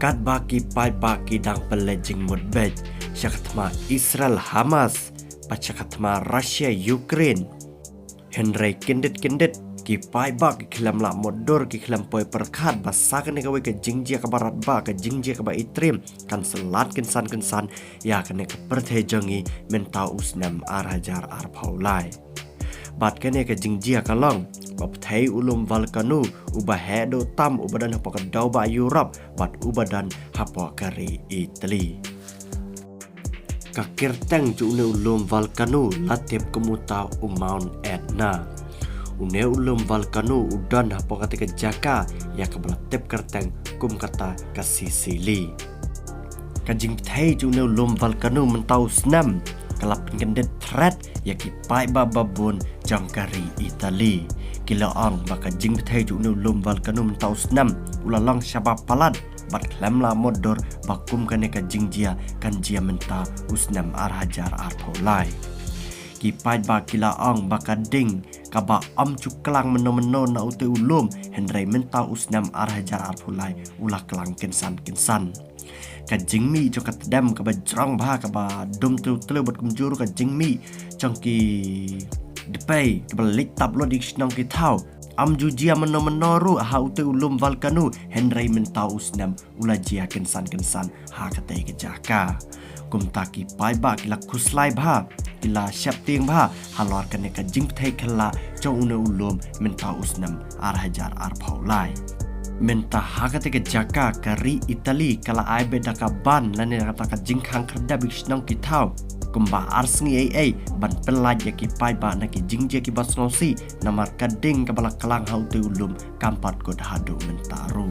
Kat baki pai baki dang pelejing mudbej syakatma Israel Hamas pachakatma Russia Ukraine Henry kindit ki pai bak ki khilam la modor ki khilam poi perkhat basakan ne kawe ke jingjia ka barat ba ke jingjia ka ba itrim kan selat kensan ya kene ke perthe jangi menta usnam arhajar arpaulai bat kene ke jingjia kalong bab thai ulum valkanu uba hedo tam ubadan hapa ka dau ba Europe bat ubadan hapa kari Italy kakirteng june ulum valkanu latip kemuta Mount Etna une ulum valkanu udan hapa kata ke jaka ya kebelatip kerteng kum kata ke Sicily kajing thai june ulum valkanu mentau snam kelap kendet threat ya ki pai bababun jangkari Italy kila ang baka jing thai june ulum valkanu mentau snam ulalang syabab palat bat klamla modor bakum kane ka jingjia kan jia menta usnam arhajar arpolai ki pai ba kila ang baka ding kaba am cuklang meno na ute ulum hendrai menta usnam arhajar arpolai ulah kelang kensan ka jingmi jo kat dam ka ba jrang ba ka ba dum tu tele bat kumjuru ka jingmi changki depai ka lik tab lo dik snang ki thau am jujia meno ru ha ute ulum valkanu hendrai menta usnam ulah jia kensan ha katai ke jaka kum taki pai ba kila kuslai ba kila syap ting ba halor kane ka jing thai khala chong une ulum menta usnam arhajar arpaulai menta hakate ke jaka kari Italy kala ai bedaka ban lane kata ka jingkhang kerda bisnong ki thau kumba arsngi ai ban pelaj ya ki pai ba na ki jingje ki basnosi namar kading kabala kalang hau te ulum kampat god hadu mentaru